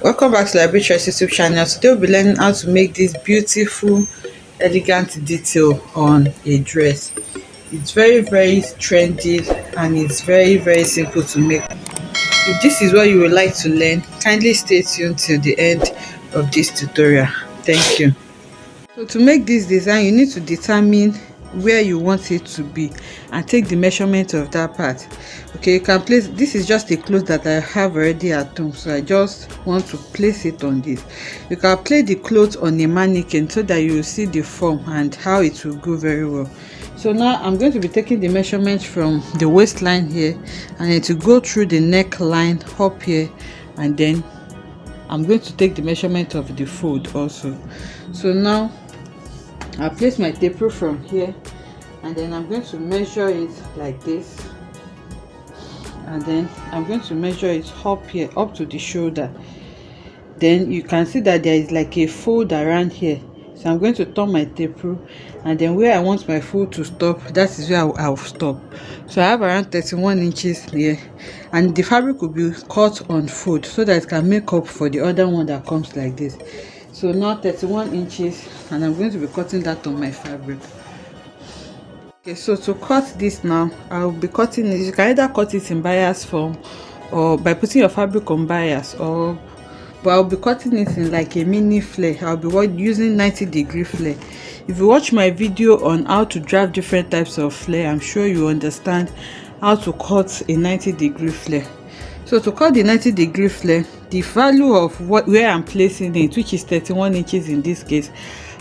Welcome back to Library Choice YouTube channel. Today we'll be learning how to make this beautiful, elegant detail on a dress. It's very trendy and it's very simple to make. If this is what you would like to learn, kindly stay tuned till the end of this tutorial. Thank you. So to make this design, you need to determine where you want it to be and take the measurement of that part. Okay, you can place, this is just a cloth that I have already at home, so I just want to place it on this. You can place the cloth on a mannequin so that you will see the form and how it will go very well. So now I'm going to be taking the measurement from the waistline here and then to go through the neckline up here, and then I'm going to take the measurement of the fold also. So now I'll place my tape rule from here, and then I'm going to measure it like this, and then I'm going to measure it up here up to the shoulder. Then you can see that there is like a fold around here, so I'm going to turn my tape rule, and then where I want my fold to stop, that is where I'll stop. So I have around 31 inches here, and the fabric will be cut on fold so that it can make up for the other one that comes like this. So now 31 inches, and I'm going to be cutting that on my fabric. Okay, so to cut this now, I'll be cutting it. You can either cut it in bias form or by putting your fabric on bias, or but I'll be cutting it in like a mini flare. I'll be using 90-degree flare. If you watch my video on how to draft different types of flare, I'm sure you understand how to cut a 90-degree flare. So to cut the 90-degree flare, the value of where I'm placing it, which is 31 inches in this case,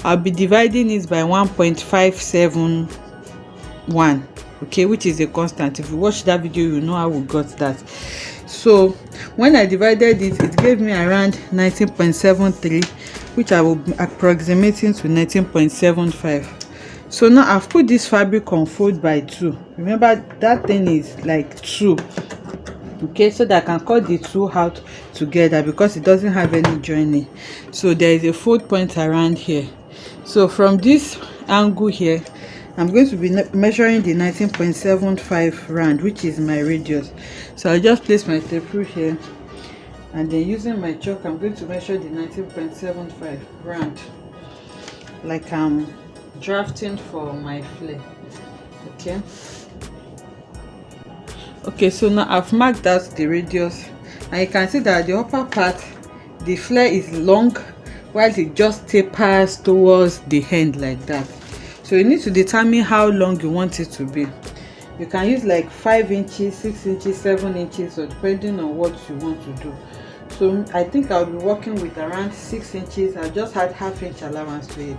I'll be dividing it by 1.571, okay, which is a constant. If you watch that video, you know how we got that. So when I divided it, it gave me around 19.73, which I will be approximating to 19.75. So now I've put this fabric on fold by 2. Remember that thing is like 2, okay, so that I can cut the two out together because it doesn't have any joining. So there is a fold point around here. So from this angle here, I'm going to be measuring the 19.75 round, which is my radius. So I'll just place my tape rule here, and then using my chalk, I'm going to measure the 19.75 round, like I'm drafting for my flare. Okay, so now I've marked out the radius, and you can see that the upper part, the flare is long, while it just tapers towards the end like that. So you need to determine how long you want it to be. You can use like 5 inches, 6 inches, 7 inches, or depending on what you want to do. So I think I'll be working with around 6 inches. I'll just add half-inch allowance to it.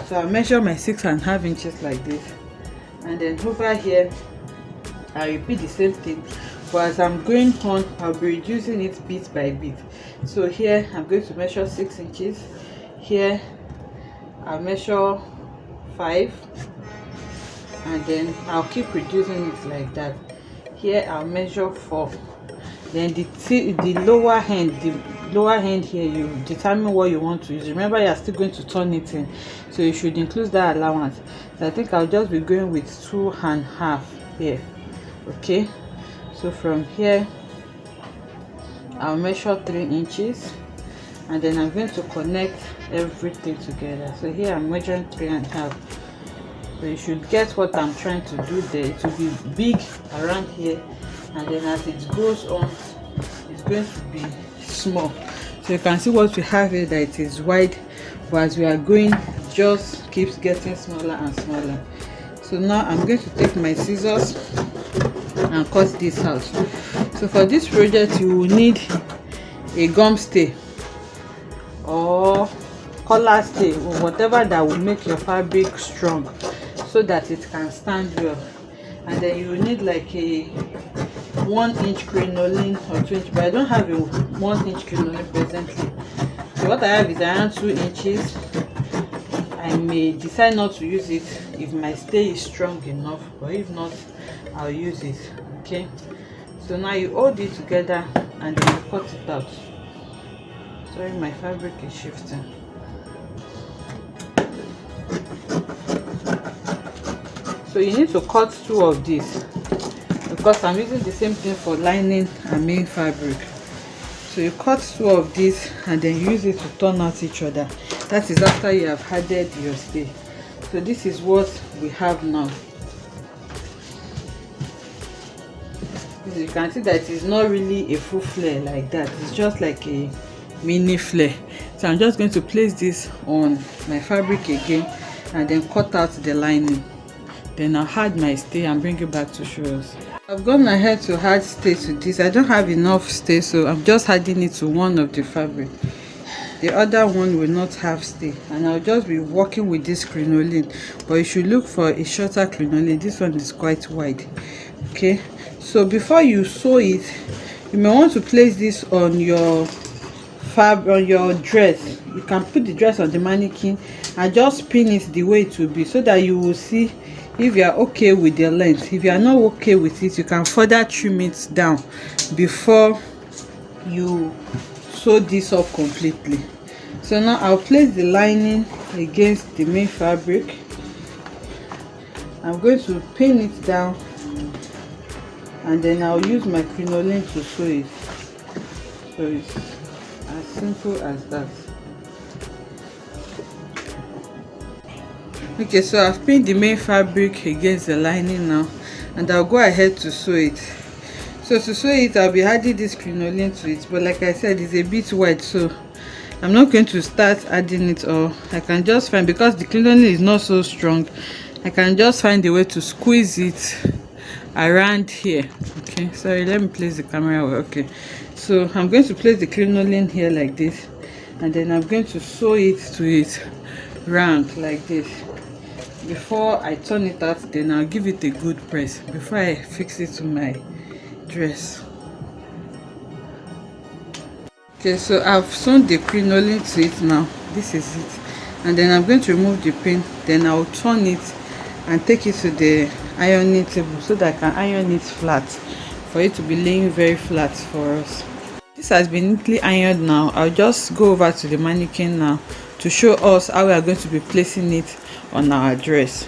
So I'll measure my 6.5 inches like this, and then over here I repeat the same thing, but as I'm going on, I'll be reducing it bit by bit. So here I'm going to measure 6 inches. Here I'll measure 5, and then I'll keep reducing it like that. Here I'll measure 4. Then the lower hand, here, you determine what you want to use. Remember, you're still going to turn it in, so you should include that allowance. So I think I'll just be going with 2.5 here. Okay, so from here I'll measure 3 inches, and then I'm going to connect everything together. So here I'm measuring 3.5. So you should get what I'm trying to do there. It will be big around here, and then as it goes on, it's going to be small. So you can see what we have here, that it is wide, but as we are going, it just keeps getting smaller and smaller. So now I'm going to take my scissors and cut this out. So for this project, you will need a gum stay or collar stay, or whatever that will make your fabric strong so that it can stand well. And then you will need like a 1-inch crinoline or 2 inch, but I don't have a 1-inch crinoline presently. So what I have is around 2 inches. I may decide not to use it if my stay is strong enough, but if not, I'll use it. Okay, so now you hold it together and then you cut it out. Sorry, my fabric is shifting. So you need to cut 2 of these because I'm using the same thing for lining and main fabric. So you cut two of these and then use it to turn out each other. That is after you have added your stay. So this is what we have now. You can see that it's not really a full flare like that. It's just like a mini flare. So I'm just going to place this on my fabric again and then cut out the lining. Then I'll add my stay and bring it back to show us. I've gone ahead to add stay to this. I don't have enough stay, so I'm just adding it to one of the fabric. The other one will not have stay, and I'll just be working with this crinoline. But you should look for a shorter crinoline. This one is quite wide. Okay, so before you sew it, you may want to place this on your on your dress. You can put the dress on the mannequin and just pin it the way it will be, so that you will see if you are okay with the length. If you are not okay with it, you can further trim it down before you sew this up completely. So now I'll place the lining against the main fabric. I'm going to pin it down and then I'll use my crinoline to sew it. So it's as simple as that. Okay, so I've pinned the main fabric against the lining now, and I'll go ahead to sew it. So to sew it, I'll be adding this crinoline to it, but like I said, it's a bit wide, so I'm not going to start adding it all. I can just find, because the crinoline is not so strong, I can just find a way to squeeze it around here. Okay, sorry, let me place the camera well. Okay, so I'm going to place the crinoline here like this, and then I'm going to sew it to it round like this. Before I turn it out, then I'll give it a good press before I fix it to my dress. Okay, so I've sewn the crinoline to it now. This is it, and then I'm going to remove the pin. Then I'll turn it and take it to the ironing table so that I can iron it flat, for it to be laying very flat for us. This has been neatly ironed now. I'll just go over to the mannequin now to show us how we are going to be placing it on our dress.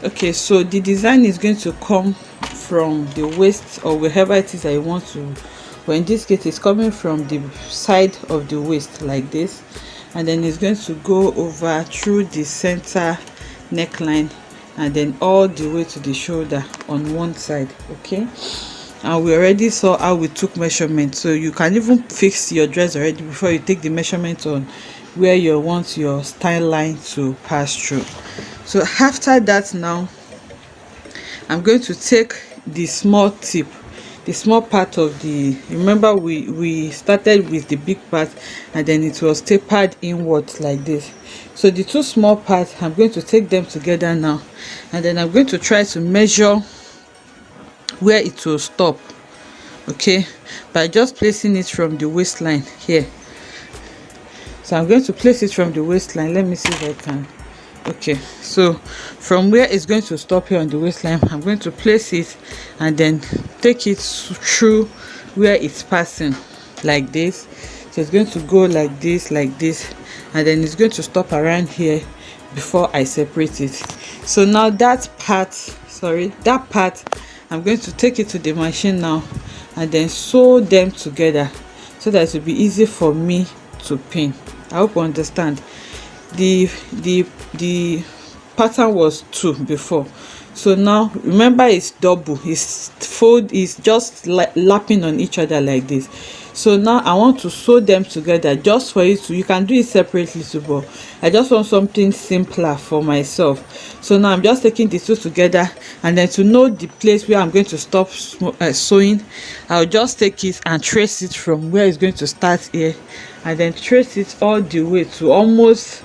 Okay, so the design is going to come from the waist or wherever it is that you want to. Well, in this case, it's coming from the side of the waist like this, and then it's going to go over through the center neckline and then all the way to the shoulder on one side. Okay, and we already saw how we took measurement, so you can even fix your dress already before you take the measurement on where you want your style line to pass through. So after that, now I'm going to take the small tip, the small part of the, remember we started with the big part and then it was tapered inwards like this. So the two small parts, I'm going to take them together now, and then I'm going to try to measure where it will stop. Okay, by just placing it from the waistline here. So I'm going to place it from the waistline. Let me see if I can. Okay, so from where it's going to stop here on the waistline, I'm going to place it and then take it through where it's passing like this. So it's going to go like this, and then it's going to stop around here before I separate it. So now that part, I'm going to take it to the machine now and then sew them together so that it will be easy for me to pin. I hope you understand. The pattern was 2 before, so now remember it's double, it's fold, is just lapping on each other like this. So now I want to sew them together just for it to, you can do it separately too, but I just want something simpler for myself. So now I'm just taking the two together, and then to know the place where I'm going to stop sewing, I'll just take it and trace it from where it's going to start here, and then trace it all the way to almost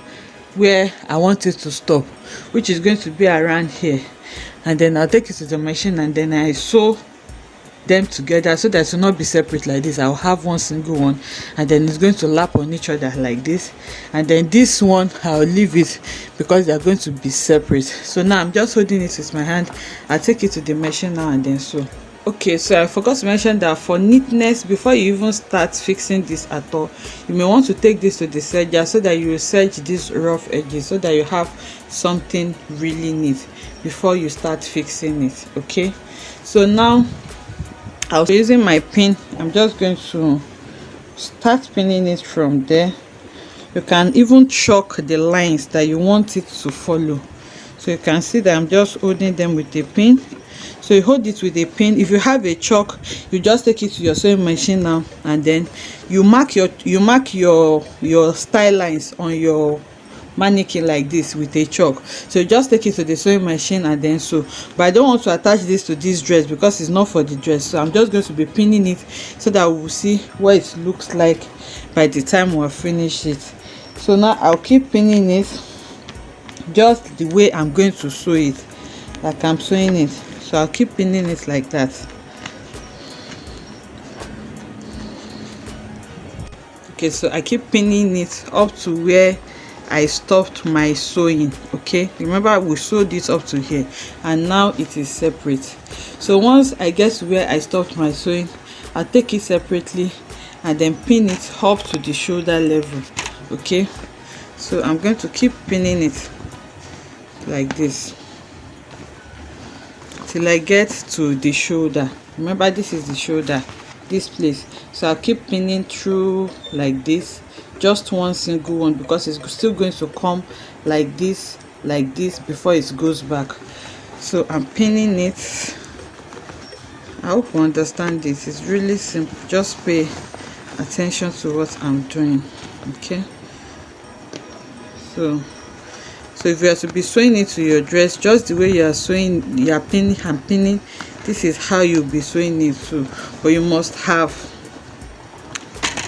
where I want it to stop, which is going to be around here. And then I'll take it to the machine and then I sew them together so that it will not be separate like this. I'll have one single one, and then it's going to lap on each other like this, and then this one I'll leave it because they're going to be separate. So now I'm just holding it with my hand. I'll take it to the machine now and then sew. Okay, so I forgot to mention that for neatness, before you even start fixing this at all, you may want to take this to the serger so that you will serge these rough edges so that you have something really neat before you start fixing it. Okay, so now I'll be using my pin. I'm just going to start pinning it from there. You can even chalk the lines that you want it to follow. So you can see that I'm just holding them with a pin. So you hold it with a pin. If you have a chalk, you just take it to your sewing machine now, and then you mark your style lines on your mannequin like this with a chalk. So you just take it to the sewing machine and then sew. But I don't want to attach this to this dress because it's not for the dress, so I'm just going to be pinning it so that we'll see what it looks like by the time we'll finish it. So now I'll keep pinning it just the way I'm going to sew it, like I'm sewing it. So I'll keep pinning it like that. Okay, so I keep pinning it up to where I stopped my sewing. Okay, remember we sewed it up to here and now it is separate. So once I get to where I stopped my sewing, I'll take it separately and then pin it up to the shoulder level. Okay, so I'm going to keep pinning it like this till I get to the shoulder. Remember, this is the shoulder, this place. So I'll keep pinning through like this, just one single one, because it's still going to come like this before it goes back. So I'm pinning it. I hope you understand this. It's really simple. Just pay attention to what I'm doing. Okay, so if you are to be sewing it to your dress, just the way you are sewing, you are pinning and pinning, this is how you'll be sewing it too. But you must have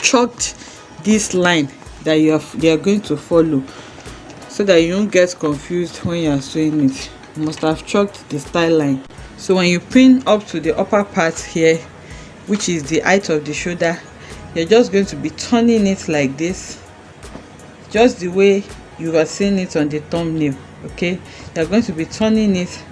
chalked this line that they are going to follow, so that you don't get confused when you are sewing it. You must have chalked the style line. So when you pin up to the upper part here, which is the height of the shoulder, you're just going to be turning it like this, just the way you are seeing it on the thumbnail. Okay, you're going to be turning it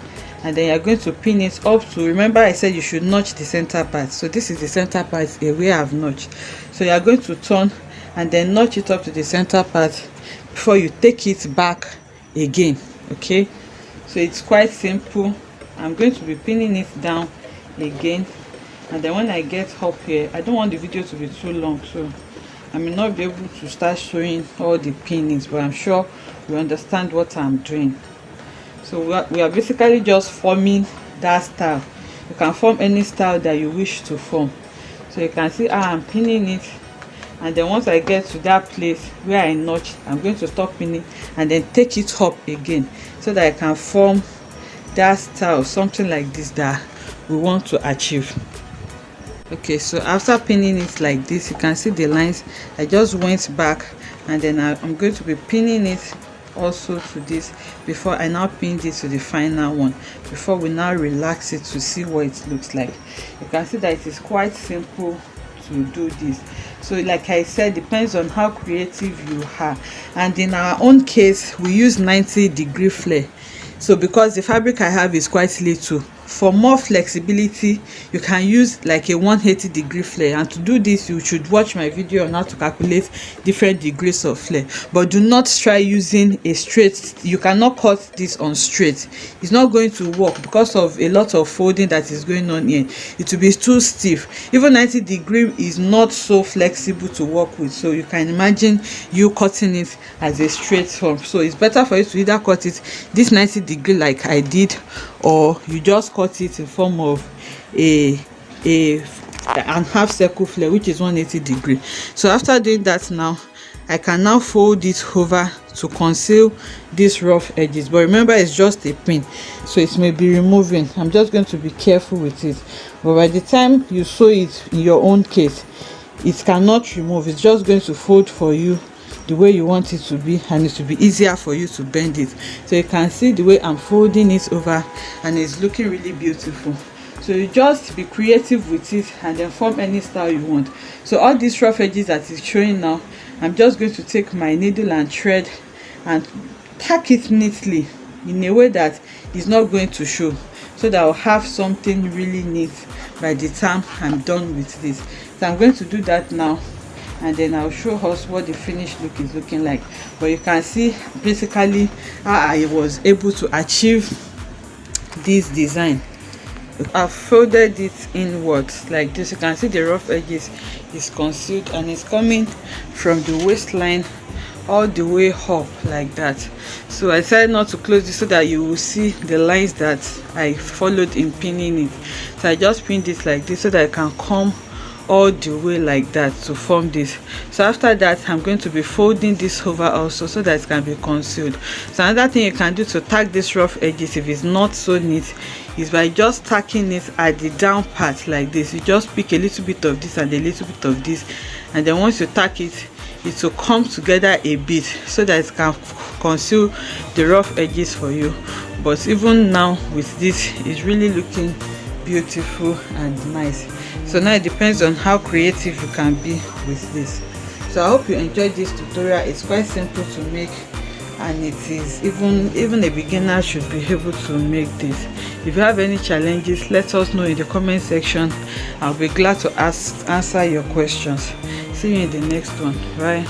and then you're going to pin it up to, remember I said you should notch the center part, so this is the center part where I've notched. So you're going to turn and then notch it up to the center part before you take it back again. Okay, so it's quite simple. I'm going to be pinning it down again, and then when I get up here, I don't want the video to be too long, so I may not be able to start showing all the pinnings, but I'm sure you understand what I'm doing. So we are basically just forming that style. You can form any style that you wish to form. So you can see how I'm pinning it, and then once I get to that place where I notched, I'm going to stop pinning and then take it up again, so that I can form that style, something like this that we want to achieve. Okay, so after pinning it like this, you can see the lines. I just went back and then I'm going to be pinning it also to this before I now pin this to the final one, before we now relax it to see what it looks like. You can see that it is quite simple to do this. So like I said, depends on how creative you are, and in our own case we use 90-degree flare. So because the fabric I have is quite little, for more flexibility you can use like a 180-degree flare, and to do this you should watch my video on how to calculate different degrees of flare. But do not try using a straight. You cannot cut this on straight, it's not going to work because of a lot of folding that is going on here. It will be too stiff. Even 90-degree is not so flexible to work with, so you can imagine you cutting it as a straight form. So it's better for you to either cut it this 90-degree like I did, or you just cut it in form of a and half circle flare, which is 180-degree. So after doing that, now I can now fold it over to conceal these rough edges. But remember, it's just a pin, so it may be removing. I'm just going to be careful with it. But by the time you sew it in your own case, it cannot remove. It's just going to fold for you the way you want it to be, and it will be easier for you to bend it. So you can see the way I'm folding it over, and it's looking really beautiful. So you just be creative with it and then form any style you want. So all these rough edges that is showing now, I'm just going to take my needle and thread and tack it neatly in a way that it's not going to show, so that I'll have something really neat by the time I'm done with this. So I'm going to do that now, and then I'll show us what the finished look is looking like. But you can see basically how I was able to achieve this design. I've folded it inwards like this. You can see the rough edges is concealed, and it's coming from the waistline all the way up like that. So I decided not to close it so that you will see the lines that I followed in pinning it. So I just pinned it like this so that I can come all the way like that to form this. So after that, I'm going to be folding this over also so that it can be concealed. So another thing you can do to tack this rough edges if it's not so neat is by just tacking it at the down part like this. You just pick a little bit of this and a little bit of this, and then once you tack it, it will come together a bit so that it can conceal the rough edges for you. But even now with this, it's really looking beautiful and nice. So now it depends on how creative you can be with this. So I hope you enjoyed this tutorial. It's quite simple to make, and it is even a beginner should be able to make this. If you have any challenges, let us know in the comment section. I'll be glad to answer your questions. See you in the next one. Bye.